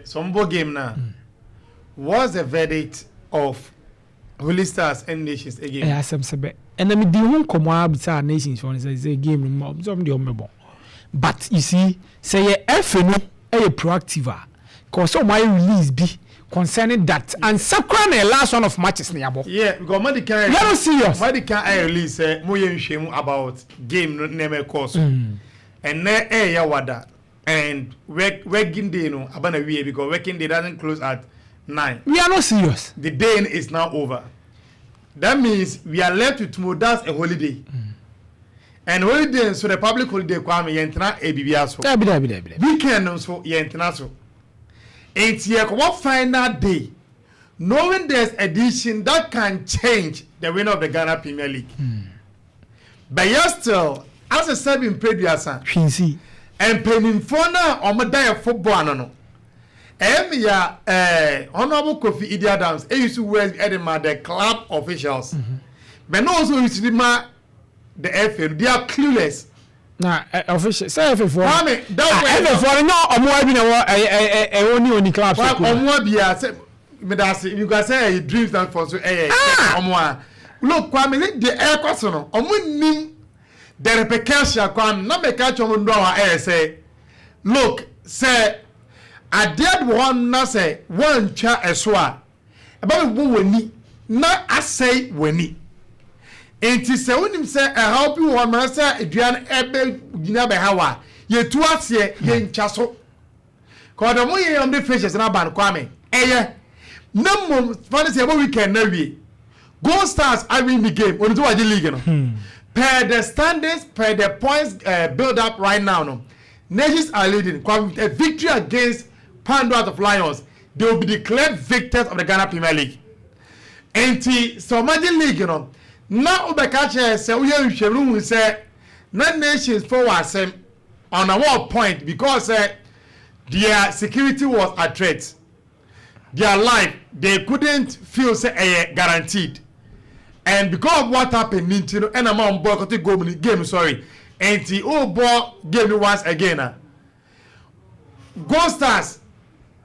Sombo game now. What's the verdict of Holy Stars and Nations again? Yeah, some sebe. And I mean, the one come out between Nations for is a game. Some the omebo. But you see, say FNO a proactive. Cause so my release be concerning that and Sakran a last one of matches nearby. Yeah, because Madibah. Let us serious. Madibah I release moyen shame about game name course. And ne ya wada. And working day no abana we because working day doesn't close at 9. We are not serious. The day is now over. That means we are left with tomorrow. That's a holiday. And holiday so the public holiday kwame yentra ebibiaso. Weekend so yentra so. It's here what final day. Knowing there's edition that can change the winner of the Ghana Premier League. But you're still as a sub in previous and penning for now on my day of football no. Honorable Kofi Idi Adams used to wear the club officials. But also used to the FA. They are clueless. Nah, official. Say FA for. FA for no. Only on the club. You can say he dreams that for so. Look, Kwame, the air question. Nim the repercussion. Kwame, not make catch on the say. Look, say. I did one na say one cha eswa about woni na asay woni enti se wonim say help you one man say aduan ebe gina be hawa ye tu ase ye ncha so ko da mo ye on the fishes na ban kwame eye na mom fani say weekend na wie Gold Stars are in the game on the league no per the standings per the points build up right now no Nations are leading a victory against Pando out of Lions, they will be declared victors of the Ghana Premier League. And so imagine league, you know. Now Obekache say we say Nations forward say on a war point because their security was at threat. Their life they couldn't feel say guaranteed. And because of what happened, you know, and amount boycotted game, sorry. And the old ball game once again. Gold Stars.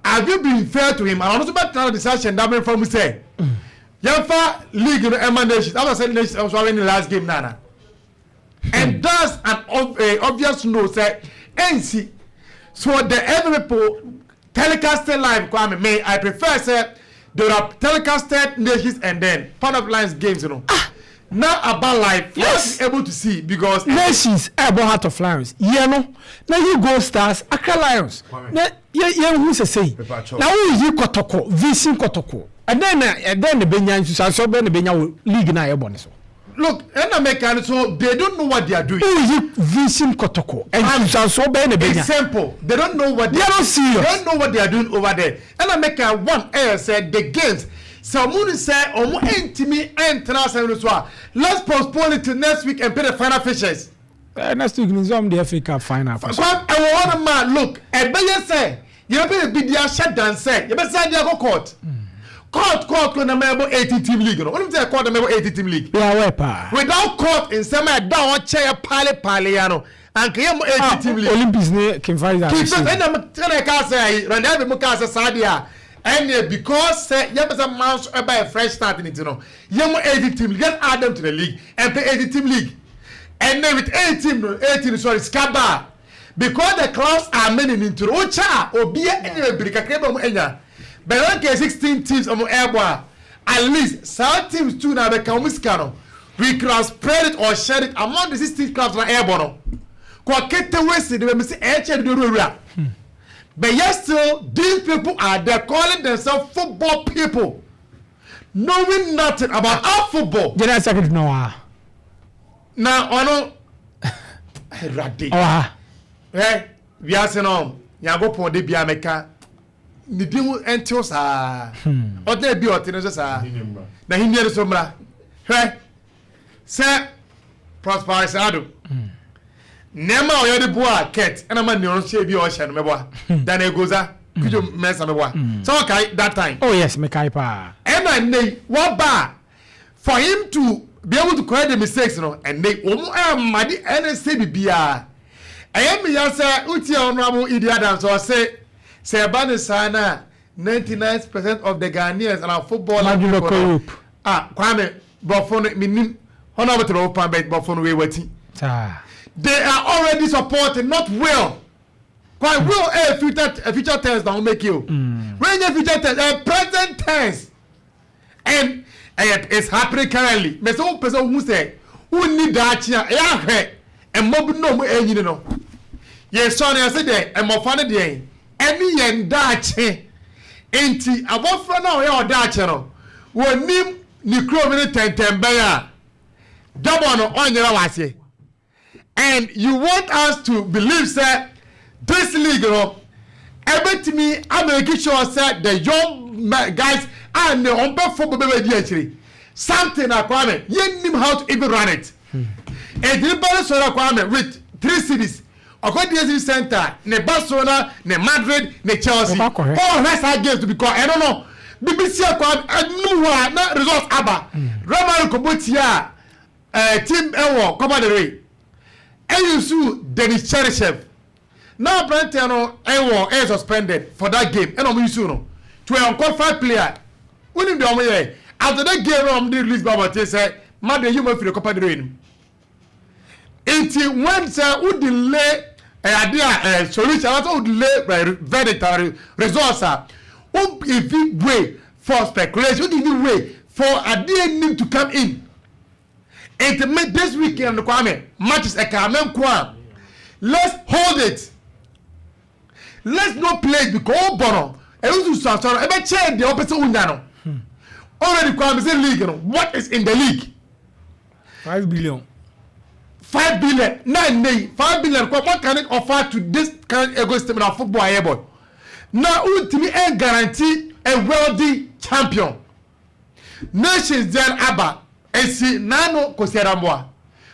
Have you been fair to him? I want to back to the decision that went from say. Yafa league in the Nations. I was saying Nations was winning the last game, Nana. And that's an obvious no say. NC. So the every people telecasted live. Kwame, may I prefer say there are telecasted Nations and then part of lines games, you know. Now about life, yes, able to see because Nations about Heart of Lions. Yeah, no. Now you Gold Stars, Accra Lions. Now who say? Now who is you Kotoko, VC Kotoko, and then the Benyan so Ben the Benya League na Eboneso. Look, and American so they don't know what they are doing. Who is you VC Kotoko? And so Ben the Benya. Example, they don't know what they don't see. They don't know what they are doing over there. And American one air said the games. Someone say, "Oh, let's postpone it to next week and pay the final fishes." Next week is the FA Cup final. Look, and say, you better be there shut down. Say, you better say they go court. Court, na member 80-team league. What do you say? Court, member 80-team league. Yeah, without court in some down chair pale. And can 80-team league. Olympics ne can find that. Keep and I'm telling you, say, run every mukasa sadia. And because you have a month by a fresh start in it, you know, you have 80 team, get add them to the league and play 80 team league. And then with 18, sorry, Scaba. Because the clubs are many into Ocha or be any break a cable. But okay, 16 teams on airborne. At least 7 teams too now become Wiscano. We can spread it or share it among the 16 clubs on airborne. Quakete West, they will miss a but yet still, these people are there calling themselves football people, knowing nothing about our football. Did I say it no? Now, I know. Hey, we are saying, "No, you go for the Biameka." The deal entails or there be or tennis. Now, he near the Sombra. Hey, sir, prosper Sadu. Nema oyo de boa ket and I'm not sure be ocean meboa then it goes could you mess meboa so okay that time oh yes me kai pa and I nay what bar for him to be able to correct the mistakes, you know, and they madi and say bibia I am me say uti honorable Idi Adams or say say ban sana 99% of the Ghanaians and our football Kwame Bofon minim honorable to open bet Bofon we waiting. They are already supporting, not will. Quite will a future tense don't make you. When your future tense present tense. And it's happening currently. Me so person who say who need that here and mob no more engine no. Yes, son, I said there and more funny day. Any yen dachi enti abofra na o dachi no. Wonim ni kro me 10 baya. Double no onyera wase. And you want us to believe say this league no everything I make sure say the young guys and the on football baby actually something Kwame you know how to even run it. And the Barcelona Kwame with 3 cities Okodie Center ne Barcelona ne Madrid ne Chelsea all rest are games to be called I don't know BBC Kwame no na results aba Roman Kobotia team ewo Copa del Rey Ayusu Denis Cheryshev now Brentano ewo is suspended for that game and Omusu no to an unqualified player when the omo after that game the release Baba say Madrid you for the Copa del Rey until when say who delay idea solution also delay verdict results who give way for speculation who give way for idea need to come in. It made this weekend Kwame matches a Kamen Kwa. Let's hold it. Let's not play because Bono. I want to start. I bet change the opposite Undano. Already Kwame is in league. What is in the league? 5 billion. 5 billion. 5 billion. What can it offer to this current ecosystem of football able? Now ultimately a guarantee a wealthy champion. Nations then Abba. And see, Nano Kosiaramwa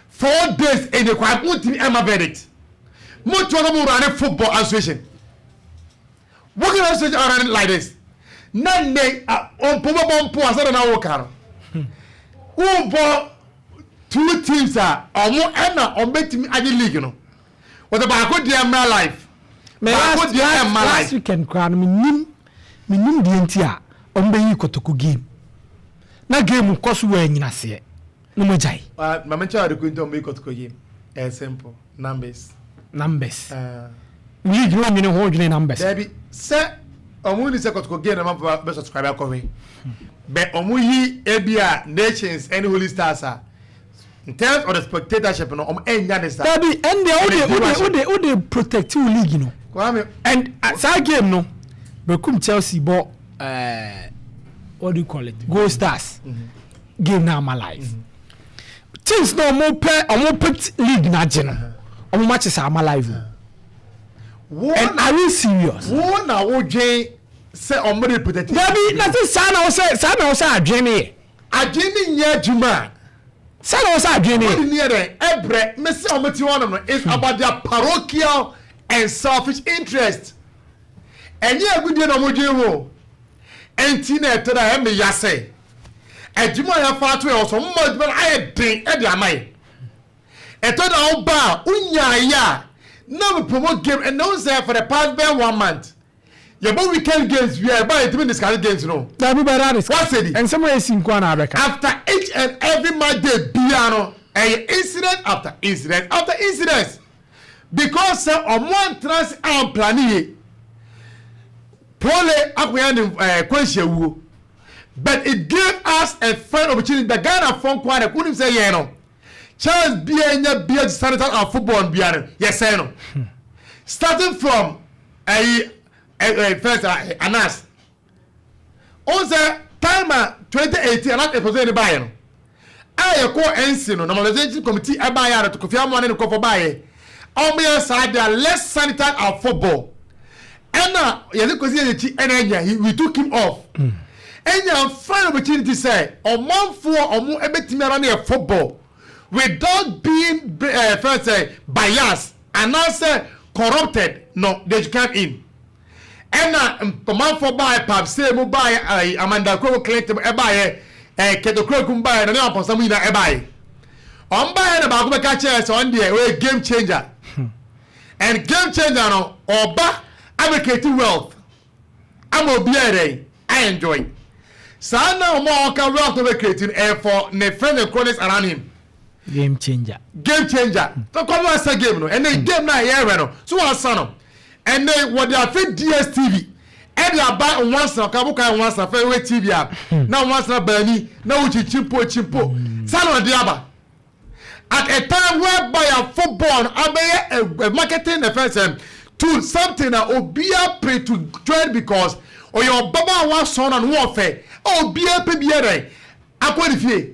4 days in the crime, Emma verdict. Much of them run a football association. What can I say around it like this? None day on Pomabon Poa, I don't know. Who bought 2 teams are or more Emma or bet me at the league, you know. What about good dear my life? Last weekend, crown me nim the entire on the Kotoku game. Na game cost we nyina se no mo jai mama cha de kwento me kotoko game simple numbers we grow me no hold numbers baby say omu ni se kotoko game na ma be subscribe ko we be omu yi ebia nations and holy stars in terms of the spectatorship no omu enya this baby and they protect you league no and that game no bekum Chelsea bo what do you call it? Go Stars. Game now my life. Things no more pay or more put league na general. Or matches are my life. And are you serious? One now OJ say on money protect. Baby, nothing sana say Jenny. A Jenny near Juma. Sana say Jenny. Near there. Every Mr. Omatiwana is about their parochial and selfish interest. And yeah, we did no Entina to the me yase. A Juma ya fatu also much but I drink at the amai. A told our bar, unya ya. Now we promote game and no say for the past 1 month. Your both weekend games we are by doing this kind of games, no. What's it? And somewhere is in Kwana. After each and every month, the piano, incident after incident after incidents. Because on one trans and planning. Probably question, but it gave us a fine opportunity. The Ghana phone quite couldn't say no. Charles be started our football and Biano. Yes, no. Starting from a first Anas. On the timer 2018, not a position by I call Ensino, normalization committee a buyer to confirm one in the cover by. On the side, they are less sanitary our football. And now, we took him off. And your final opportunity say, on 1 4 or more everything around here football without being first biased and now say corrupted. No, they come in. And now, command for buy pub say buy Amanda Crow collect buy Keto Crow buy and now for some buy. On buy about to catch us on the game changer. And game changer no or back advocating wealth. I'm obiere I enjoy sana omo ka rock to be creating air for ne friends and cronies around him game changer so come on say game no and then game na here no so one son and then what they are fit DSTV and they buy once na ka buka once na fe we TV app na once na bani na uchi chimpo sana de aba at a time whereby a football a marketing defense tool something that obia pray to join because or your baba was son and warfare obia pebiere akwodifie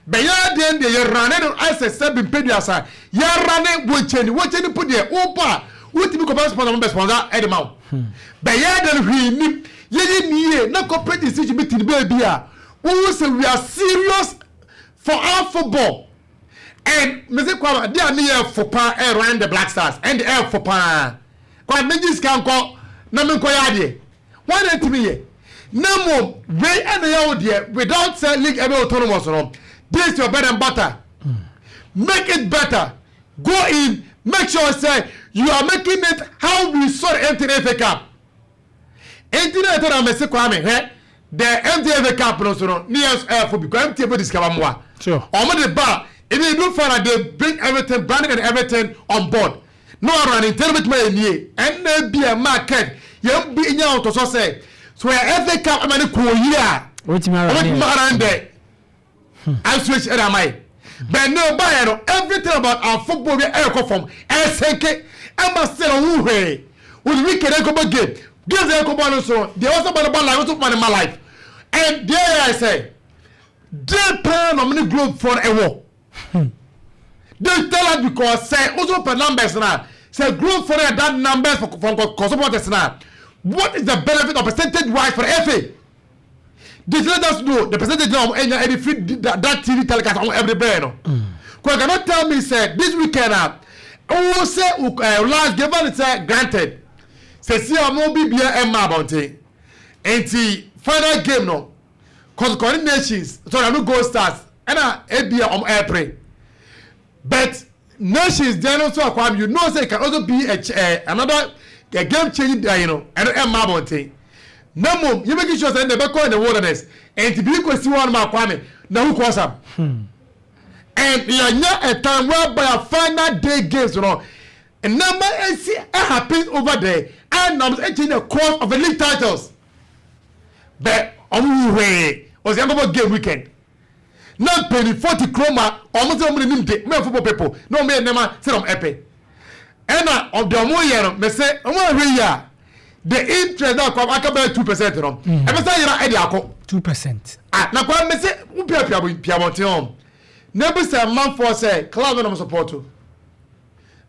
be ya den de ye rane as a step in pediasa ya rane wocheni put there opa wotimi ko sponsor edema be ya den hwini ye niye na corporate decision meeting be a we say we are serious for our football. And Mr. Kwame, they are near for around the Black Stars and the air for pa. Kwa Nigis can call Namin Koyadi. Why don't me? No more way and the idea without saying league ever autonomous. This your bread and butter. Make it better. Go in, make sure say you are making it how we saw the MTFA Cup. MTFA Mr. Kwame, the MTFA Cup no near for because MTFA discover more. Sure. On the bar. If you do find they bring everything, branding and everything on board. No running, tell me money, and there be a market. You be in your to say. So every cup I'm in a cool year. What's my there? I switch and am I. But no buyer, everything about our football we air from SNK. I must say who way. With weekend I come again. Give the eco so they also about like what's up in my life. And there I say, they pay on many globe for a war. They tell us because say also per numbers now say group for that numbers for supporters now. What is the benefit of percentage wise for FA? This let us know the percentage of any free that TV telecast on every day. No, because cannot tell me say this weekend oh say last given say granted say see I'm no BBA Emma Bounty and the final game no cause coordinations so I no go stars and ABA April. But nations then also acquire you know say it can also be another game changing and Emma Bounty. No more you make sure say the back in the wilderness and to be question one ma kwame na who cause am. And you are a time whereby a final day games and number see happen over there and numbers change the course of the league titles. But on way was the number game weekend. Not penny 40 chroma almost how many day me football people no me never say on epe. And of the more year me say the interest that come akaba 2% no. E me say you e dey akọ 2%. Na kwa me say wo pia monte on. Na be say man for say club no support.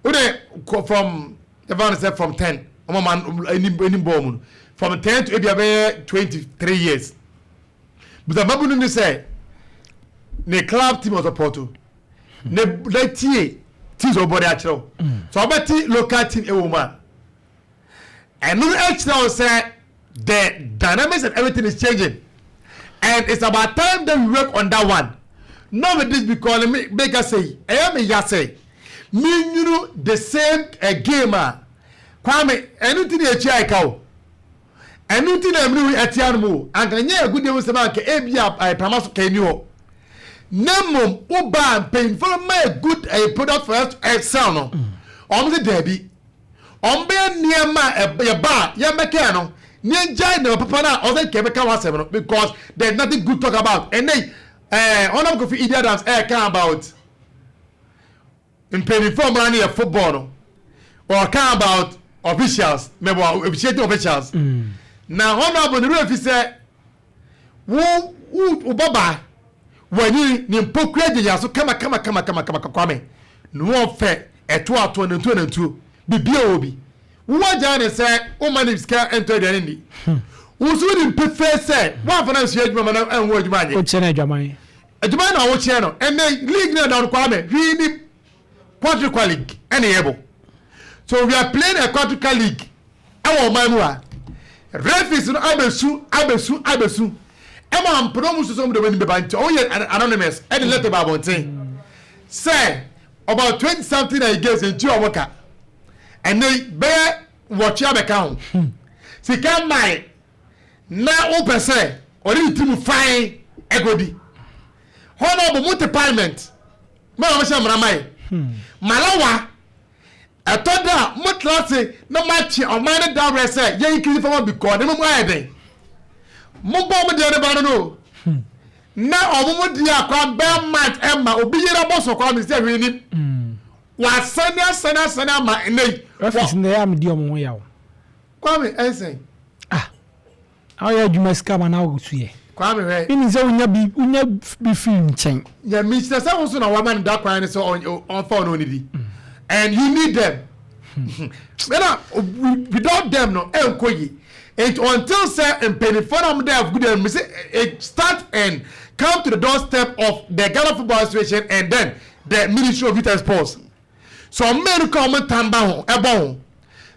We dey from the van say from 10. Omo man any ball from 10 to maybe 23 years. But the babu no say the club team was support. The teams obody achiro. So abati local team e woman. And no extra say the dynamics and everything is changing. And it's about time that we work on that one. Not with this because make us say, I am a say. Me, you know, the same gamer. Kwame, anything a chai cow. Anything I'm doing at Yarmo. And can you a good deal with the market? I Pramaso can you. Nemo, Uba, paying for my good a product for us at Sano. On the Debbie. Ombe near my bar, ya mechano, near Jino, Papa, or they came a because there's nothing good to talk about. And they, on up for idiot dance, care about in paying for money of football or care about officials, maybe officiating officials. Now, on up on the roof, he said, woo, Baba, when you hypocrite, so come, no fair at 22. Bibi what Johnny said, woman is scared enter the enemy. Who's really prefer say, one for us, and word money. What's an Jamai? A Jamaican or channel, and they league down Kwame, really quadrical league, any able. So we are playing a quadrical league. Our Manua. Ref is Abesu. Emma promotes some of the winning by anonymous, and letter about saying, say, about 20 something I guess in 2 hours. And they bear watch your account. See, come my na o pese ori timu fine egodi honorable multi parliament ma o se mramai malawa atoda mutlase na machi o man da re say ye ikiri fama because dem mo ayeden mo bo mo de ne ba no na omo di akwa be mat emma obi yira boso kwa mi se hwe ni wa sana ma nei office na ya me di omo yawo kwa mi ensen how ya juma scam na wo su ye kwa mi hwe ini ze unya bi film chen ya mi se say so na wa man da kwa ni so on phone no ni and you need them without them no enkoyi it until say in penifon there of good and say it start and come to the doorstep of the Ghana Football Association and then the Ministry of Youth and Sports. So men come and tamba ho ebo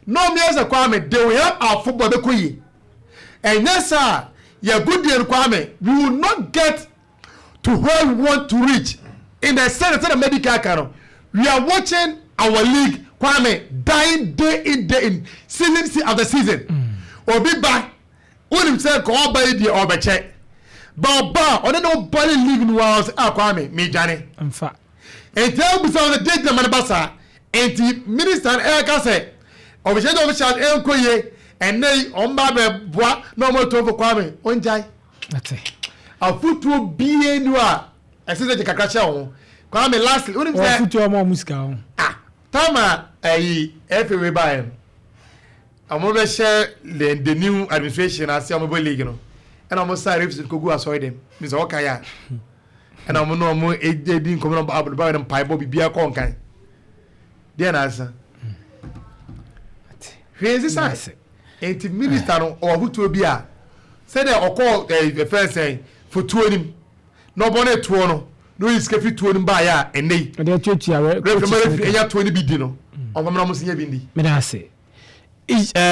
no me as a kwame they will help our football be koyi and yes sir your good dear kwame we will not get to where we want to reach in the sense of the medical canon. We are watching our league kwame dying day in season after season obi ba unim say ko ba di obeche ba on no body league no was kwame me jane mfa and tell me so the date man basa and the minister ka say obeche do official enkoye and nay on ba be boa no mo to for kwame onjai that's it afutu bie no a ese je kakra che ho kwame lastly unim say afutu mo musika ho tama FA by amo be share the new administration as amo league no and amo say refs ko go aso dem mi say okay ya and amo no amo edi nkomo no ba dem pai bo bibia ko nkan dia na asa hwezi sai enti minister no o hutu obi a say dey okọ first say for tuonim no bone tuo no no is kefi tuonim ba ya enei de tuatua referee ya tuoni bi di no o mamra mo sinya bi ndi me da say